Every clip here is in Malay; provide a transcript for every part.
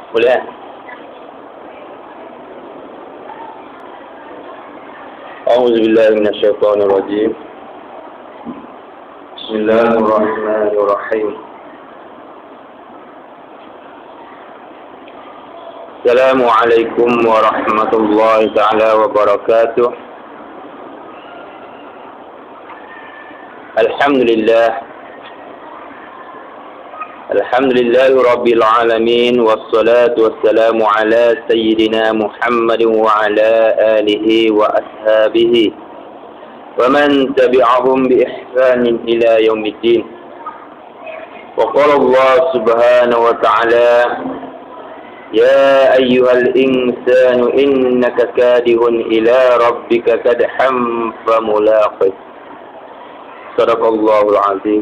Boleh? A'udzubillahi minasyaitonir rajim. Bismillahirrahmanirrahim. Assalamualaikum warahmatullahi taala wabarakatuh. Alhamdulillah rabbil alamin, wassalatu wassalamu ala sayyidina Muhammadin wa ala alihi wa ashabihi wa man tabi'ahum bi ihsanin ila yaumiddin. Wa qala Allah subhanahu wa ta'ala: Ya ayyuhal insanu innaka kadihun ila rabbika kadhan famulaqih. Sadaqallahul azim.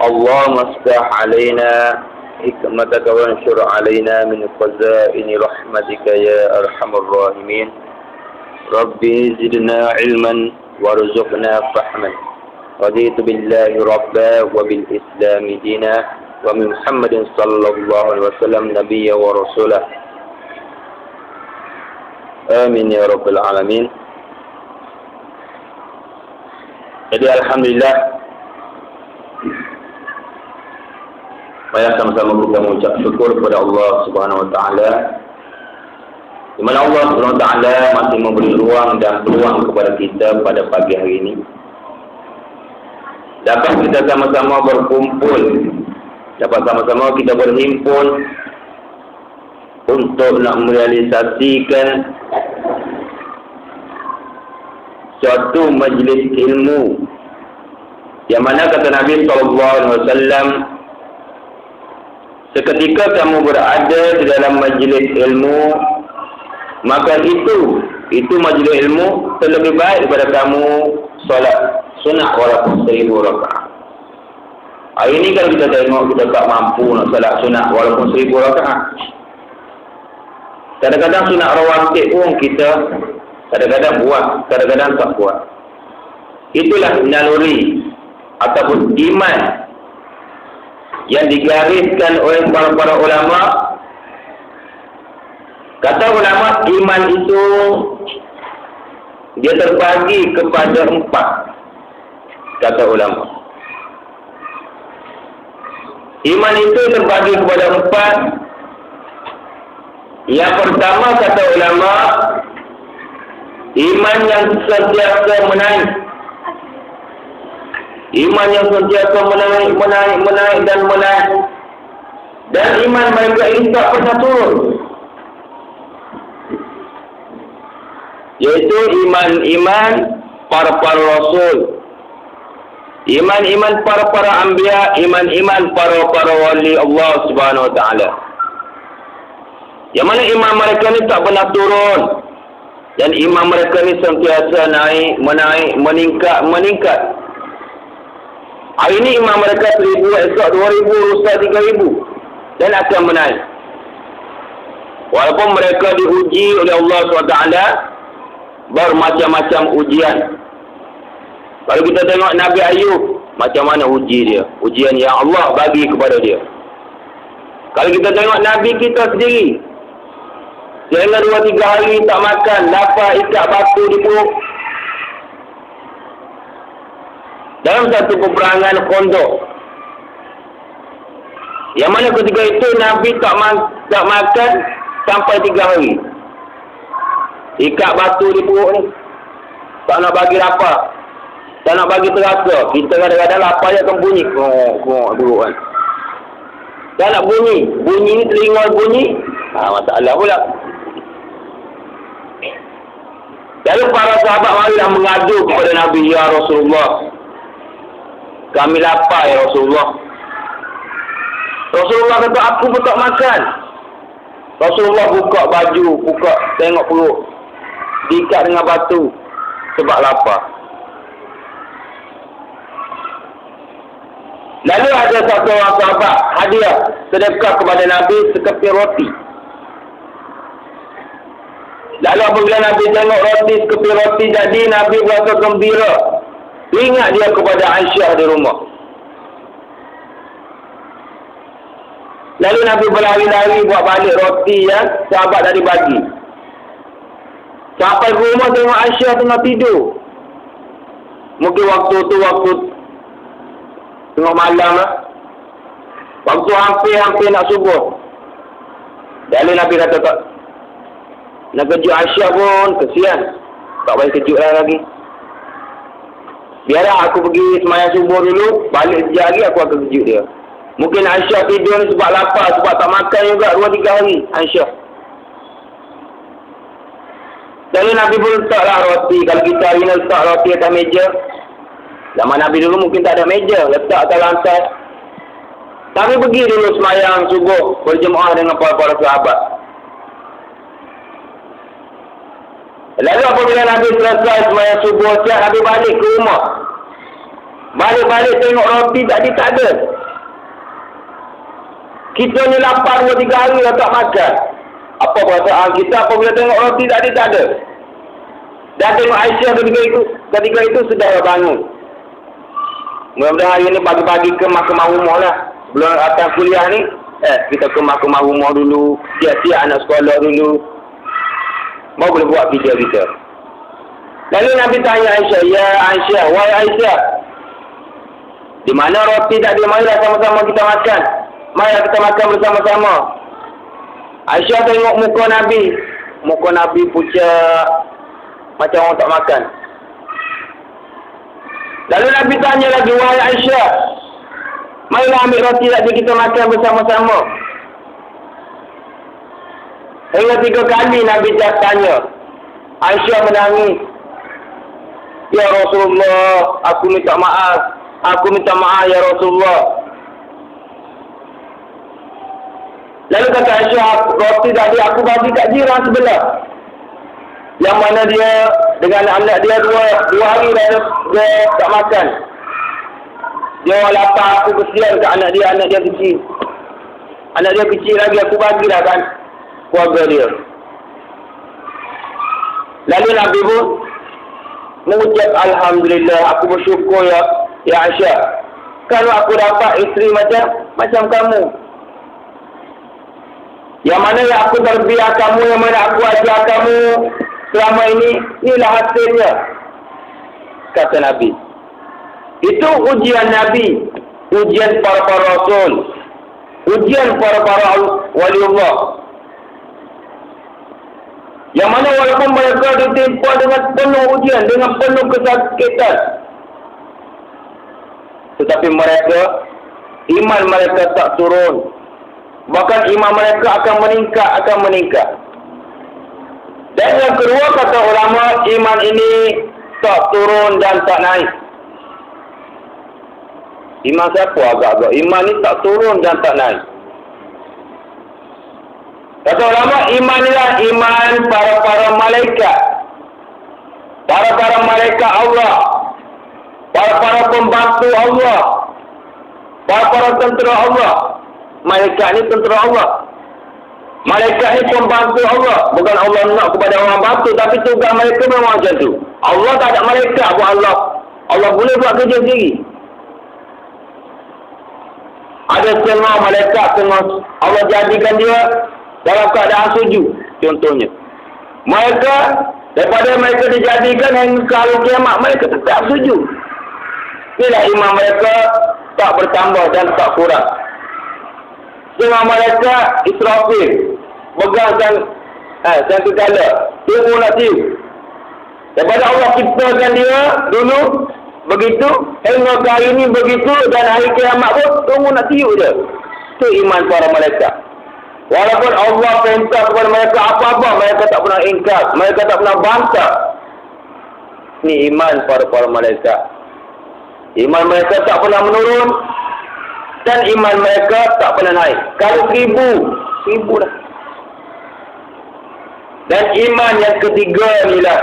Allahumma aftah alaina hikmataka wa anshur alaina min khazaini rahmatika ya arhamar rahimin. Rabbi zidna ilman warzuqna fahman. Raditu billahi rabba wa bil islami dina wa min Muhammadin sallallahu alaihi wasallam nabiyya wa rasulah. Amin ya rabbal alamin. Jadi alhamdulillah, mari sama-sama kita mengucap syukur kepada Allah Subhanahu wa taala, di mana Allah Subhanahu wa taala masih memberi ruang dan peluang kepada kita pada pagi hari ini dapat kita sama-sama berkumpul, dapat sama-sama kita berhimpun untuk nak merealisasikan suatu majlis ilmu yang mana kata Nabi sallallahu alaihi wasallam, seketika kamu berada di dalam majlis ilmu, maka itu majlis ilmu terlebih baik daripada kamu solat sunat walaupun 1000 rakaat. Hari ini kan kita tengok kita tak mampu nak solat sunat walaupun 1000 rakaat. Kadang-kadang sunat rawatib pun kita kadang-kadang buat, kadang-kadang tak buat. Itulah naluri ataupun iman yang digariskan oleh para ulama. Kata ulama, iman itu dia terbagi kepada 4. Kata ulama, iman itu terbagi kepada 4. Yang pertama kata ulama, iman yang sentiasa menaik. Iman yang sentiasa menaik dan menaik. Dan iman mereka ini tak pernah turun. Yaitu iman para rasul, iman para anbiya, iman para wali Allah Subhanahu wa taala. Yang mana iman mereka ni tak pernah turun. Dan iman mereka ni sentiasa menaik, meningkat. Hari ini iman mereka 1000, esok 2000, lusa 3000 dan akan menaik. Walaupun mereka diuji oleh Allah SWT bermacam-macam ujian. Kalau kita tengok Nabi Ayub, macam mana uji dia, ujian yang Allah bagi kepada dia. Kalau kita tengok Nabi kita sendiri, jangan 2-3 hari tak makan, lapar, ikat batu di perut. Dalam satu peperangan Khandaq, yang mana ketika itu Nabi tak makan sampai 3 hari. Ikat batu di perut ni, tak nak bagi lapar, tak nak bagi terasa. Kita kadang-kadang lapar je akan bunyi kok dulu kan. Tak nak bunyi ni telinga bunyi, masalah pula. Lalu para sahabat marilah mengadu kepada Nabi, ya Rasulullah, kami lapar ya Rasulullah. Rasulullah kata, aku pun tak makan. Rasulullah buka baju, tengok perut, diikat dengan batu sebab lapar. Lalu ada satu orang sahabat hadiah sedekah kepada Nabi sekeping roti. Lalu apabila Nabi tengok sekeping roti jadi, Nabi berasa gembira. Ingat dia kepada Aisyah di rumah. Lalu Nabi berlari-lari buat balik roti yang sahabat tadi bagi. Sampai ke rumah tengok Aisyah tengah tidur. Mungkin waktu tu waktu tengok malam lah. Waktu hampir nak subuh. Lalu Nabi kata, tak nak kejut Aisyah pun kesian. Tak boleh kejut lagi. Biarlah aku pergi semayang subuh dulu, balik sekejap lagi aku akan kejut dia. Mungkin Aisyah tidur ni sebab lapar, sebab tak makan juga 2-3 hari Aisyah. Lalu Nabi pun letaklah roti. Kalau kita hari ni letak roti atas meja, zaman Nabi dulu mungkin tak ada meja, letak atas lantai. Nabi pergi dulu semayang subuh berjemaah dengan para sahabat. Lalu apabila Nabi selesai semayang subuh, Nabi balik ke rumah. Balik-balik tengok roti tadi tak ada. Kita ni lapar 2-3 hari dah tak makan. Apa perasaan kita apabila tengok roti tadi tak ada? Dan tengok Aisyah ketika itu sudah bangun. Mudah-mudahan hari ni pagi-pagi ke mahkamah umum lah. Sebelum datang kuliah ni, kita ke mahkamah umum dulu, siap-siap anak sekolah dulu. Mau boleh buat kerja kita. Lalu Nabi tanya Aisyah, ya Aisyah, wahai Aisyah, di mana roti tadi? Marilah sama-sama kita makan. Marilah kita makan bersama-sama. Aisyah tengok muka Nabi. Muka Nabi pucat, macam orang tak makan. Lalu Nabi tanya lagi, wahai Aisyah, marilah ambil roti tadi kita makan bersama-sama. Hingga 3 kali Nabi tanya. Aisyah menangis. Ya Rasulullah, aku minta maaf. Aku minta maaf ya Rasulullah. Lalu kata Aisyah, roti tadi aku bagi kat jiran sebelah. Yang mana dia dengan anak dia dua hari dah tak makan. Dia orang lapar, aku kesian kat anak dia kecil. Anak dia kecil lagi, aku bagilah kan keluarga dia. Lalu Nabi pun mengucap Alhamdulillah, aku bersyukur ya Aisyah. Kalau aku dapat isteri macam kamu. Yang mana yang aku terbiar kamu, yang mana aku ajar kamu selama ini, inilah hasilnya. Kata Nabi. Itu ujian Nabi, ujian para Rasul, ujian para waliullah. Yang mana walaupun mereka ditimpa dengan penuh ujian, dengan penuh kesakitan, tetapi mereka, iman mereka tak turun. Bahkan iman mereka akan meningkat. Dan yang kedua, kata ulama, iman ini tak turun dan tak naik. Iman siapa agak-agak? Iman ni tak turun dan tak naik. Kata ulama, iman inilah iman para malaikat. Para malaikat Allah. Para pembantu Allah. Para tentera Allah. Malaikat ni tentera Allah. Malaikat ni pembantu Allah. Bukan Allah nak kepada orang bantu, tapi tugas mereka memang macam tu. Allah tak ada malaikat buat Allah. Allah boleh buat kerja sendiri. Ada setengah malaikat, setengah Allah jadikan dia dalam keadaan sujud. Contohnya, mereka daripada mereka dijadikan hingga hari kiamat, mereka tetap sujud. Inilah iman mereka tak bertambah dan tak kurang. Setengah mereka Israfil pegang satu kala tunggu nak tiup. Daripada Allah ciptakan dia dulu begitu, hingga hari ini begitu, dan hari kiamat pun tunggu nak tiup dia. Itu iman para malaikat. Walaupun Allah perintah kepada mereka apa-apa, mereka tak pernah ingkar, mereka tak pernah bantah. Ini iman para malaikat. Iman mereka tak pernah menurun, dan iman mereka tak pernah naik. Kalau 1000 dah. Dan iman yang ketiga inilah,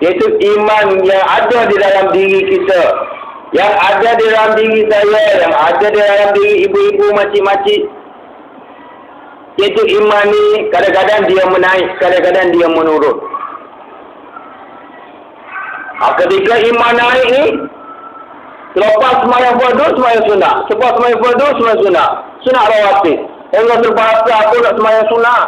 iaitu iman yang ada di dalam diri kita, yang ada di dalam diri saya, yang ada di dalam diri ibu-ibu, makcik-makcik. Iaitu iman ni kadang-kadang dia menaik, kadang-kadang dia menurun. Ketika iman naik ni, selepas semayang fardu, semayang sunat. Selepas semayang fardu, semayang sunat. Sunat rawatib. Orang terpaksa aku nak semayang sunat.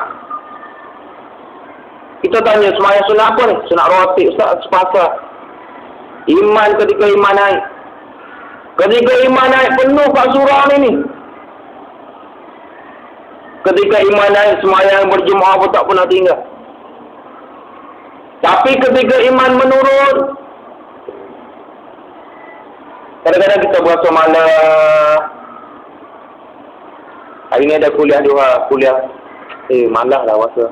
Kita tanya semayang sunat apa ni? Sunat rawatib. Ustaz sepasa. Iman ketika iman naik. Ketika iman naik penuh kat surah ni. Ketika iman naik semayang berjemaah pun tak pernah tinggal. Tapi ketika iman menurun, kadang-kadang kita berasa malas. Hari ni ada kuliah dua, kuliah. Malas lah rasa.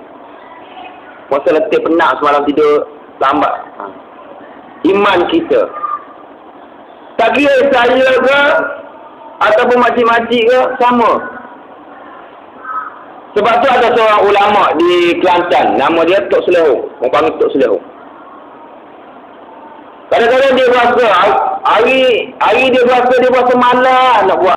Rasa letih penat semalam tidur lambat. Iman kita. Tak kira saya ke, ataupun makcik-makcik ke, sama. Sebab tu ada seorang ulama di Kelantan, nama dia Tok Selehu. Orang panggil Tok Selehu. Kadang-kadang dia berasa, hari dia berasa malas nak buat